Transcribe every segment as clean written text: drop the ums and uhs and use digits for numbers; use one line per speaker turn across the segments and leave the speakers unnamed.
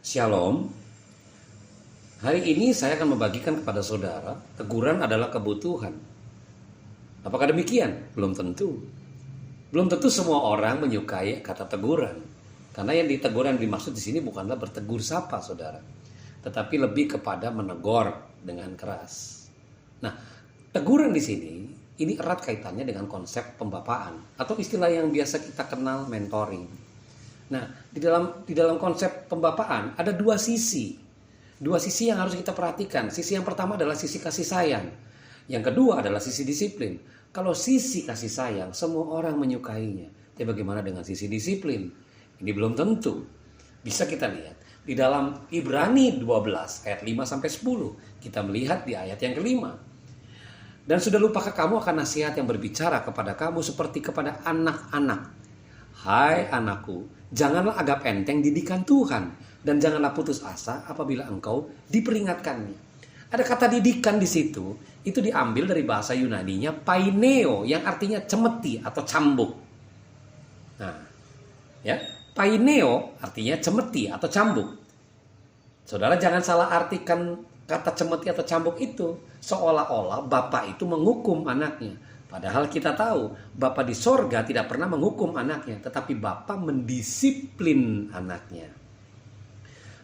Shalom. Hari ini saya akan membagikan kepada saudara, teguran adalah kebutuhan. Apakah demikian? Belum tentu. Belum tentu semua orang menyukai kata teguran. Karena yang diteguran dimaksud di sini bukanlah bertegur sapa, saudara, tetapi lebih kepada menegur dengan keras. Nah, teguran di sini ini erat kaitannya dengan konsep pembapaan atau istilah yang biasa kita kenal mentoring. Nah, di dalam konsep pembapaan ada dua sisi yang harus kita perhatikan. Sisi yang pertama adalah sisi kasih sayang. Yang kedua adalah sisi disiplin. Kalau sisi kasih sayang, semua orang menyukainya. Tapi bagaimana dengan sisi disiplin? Ini belum tentu. Bisa kita lihat di dalam Ibrani 12 ayat 5 sampai 10. Kita melihat di ayat yang kelima. Dan sudah lupakah kamu akan nasihat yang berbicara kepada kamu seperti kepada anak-anak? Hai anakku, janganlah anggap enteng didikan Tuhan, dan janganlah putus asa apabila engkau diperingatkannya. Ada kata didikan di situ, itu diambil dari bahasa Yunaninya paineo, yang artinya cemeti atau cambuk. Nah, ya, paineo artinya cemeti atau cambuk. Saudara jangan salah artikan kata cemeti atau cambuk itu, seolah-olah bapak itu menghukum anaknya. Padahal kita tahu Bapa di sorga tidak pernah menghukum anaknya, tetapi Bapa mendisiplin anaknya.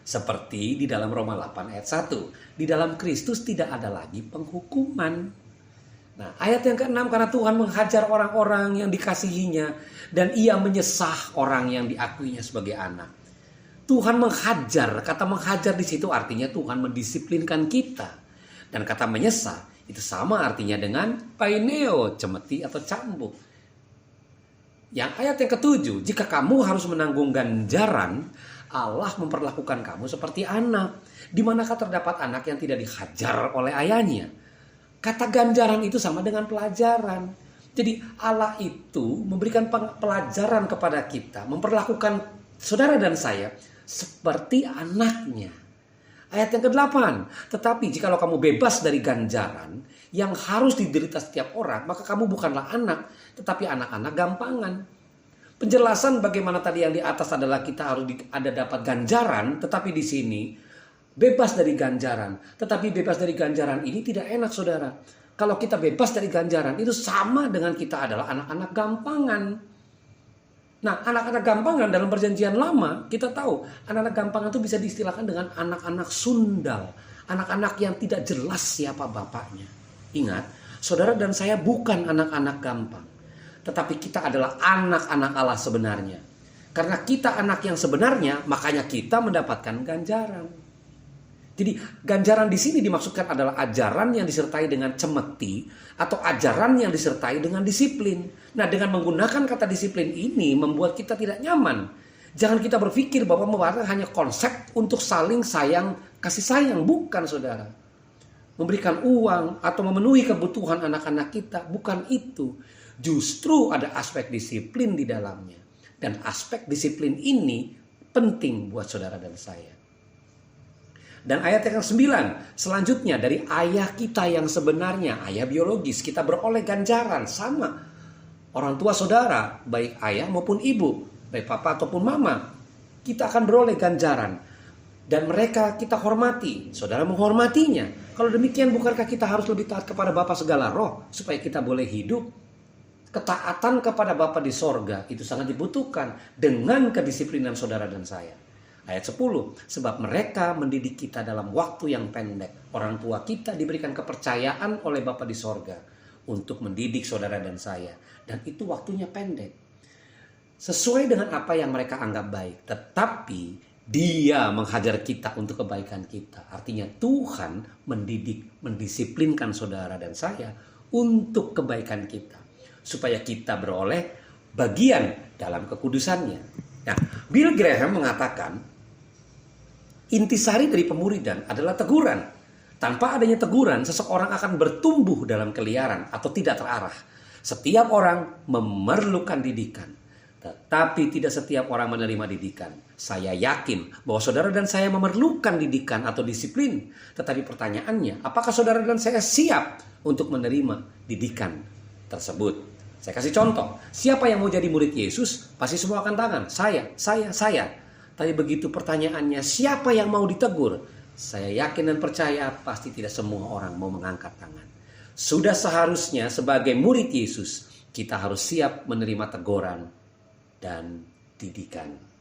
Seperti di dalam Roma 8 ayat 1. Di dalam Kristus tidak ada lagi penghukuman. Nah, ayat yang ke-6, karena Tuhan menghajar orang-orang yang dikasihinya dan ia menyesah orang yang diakuinya sebagai anak. Tuhan menghajar, kata menghajar di situ artinya Tuhan mendisiplinkan kita. Dan kata menyesah itu sama artinya dengan paineo, cemeti atau cambuk. Yang ayat yang ke-7, jika kamu harus menanggung ganjaran, Allah memperlakukan kamu seperti anak. Di manakah terdapat anak yang tidak dihajar oleh ayahnya? Kata ganjaran itu sama dengan pelajaran. Jadi Allah itu memberikan pelajaran kepada kita, memperlakukan saudara dan saya seperti anaknya. Ayat yang ke-8, tetapi jikalau kamu bebas dari ganjaran yang harus diderita setiap orang, maka kamu bukanlah anak, tetapi anak-anak gampangan. Penjelasan bagaimana tadi yang di atas adalah kita harus ada dapat ganjaran, tetapi di sini bebas dari ganjaran. Tetapi bebas dari ganjaran ini tidak enak, saudara. Kalau kita bebas dari ganjaran, itu sama dengan kita adalah anak-anak gampangan. Nah, anak-anak gampangan dalam perjanjian lama, kita tahu anak-anak gampangan itu bisa diistilahkan dengan anak-anak sundal. Anak-anak yang tidak jelas siapa bapaknya. Ingat, saudara dan saya bukan anak-anak gampang. Tetapi kita adalah anak-anak Allah sebenarnya. Karena kita anak yang sebenarnya, makanya kita mendapatkan ganjaran. Jadi ganjaran di sini dimaksudkan adalah ajaran yang disertai dengan cemeti atau ajaran yang disertai dengan disiplin. Nah, dengan menggunakan kata disiplin ini membuat kita tidak nyaman. Jangan kita berpikir bahwa mewarnai hanya konsep untuk saling sayang, kasih sayang. Bukan, saudara. Memberikan uang atau memenuhi kebutuhan anak-anak kita. Bukan itu. Justru ada aspek disiplin di dalamnya. Dan aspek disiplin ini penting buat saudara dan saya. Dan ayat yang ke-9, selanjutnya dari ayah kita yang sebenarnya, ayah biologis, kita beroleh ganjaran sama. Orang tua saudara, baik ayah maupun ibu, baik papa ataupun mama, kita akan beroleh ganjaran. Dan mereka kita hormati, saudara menghormatinya. Kalau demikian bukankah kita harus lebih taat kepada Bapa segala roh, supaya kita boleh hidup? Ketaatan kepada Bapa di sorga itu sangat dibutuhkan dengan kedisiplinan saudara dan saya. Ayat 10, sebab mereka mendidik kita dalam waktu yang pendek. Orang tua kita diberikan kepercayaan oleh Bapa di sorga untuk mendidik saudara dan saya. Dan itu waktunya pendek. Sesuai dengan apa yang mereka anggap baik. Tetapi Dia menghajar kita untuk kebaikan kita. Artinya Tuhan mendidik, mendisiplinkan saudara dan saya untuk kebaikan kita. Supaya kita beroleh bagian dalam kekudusannya. Nah, Bill Graham mengatakan, intisari dari pemuridan adalah teguran. Tanpa adanya teguran, seseorang akan bertumbuh dalam keliaran atau tidak terarah. Setiap orang memerlukan didikan, tetapi tidak setiap orang menerima didikan. Saya yakin bahwa saudara dan saya memerlukan didikan atau disiplin. Tetapi pertanyaannya, apakah saudara dan saya siap untuk menerima didikan tersebut? Saya kasih contoh, siapa yang mau jadi murid Yesus, pasti semua akan tangan, saya. Tapi begitu pertanyaannya, siapa yang mau ditegur? Saya yakin dan percaya pasti tidak semua orang mau mengangkat tangan. Sudah seharusnya sebagai murid Yesus, kita harus siap menerima teguran dan didikan.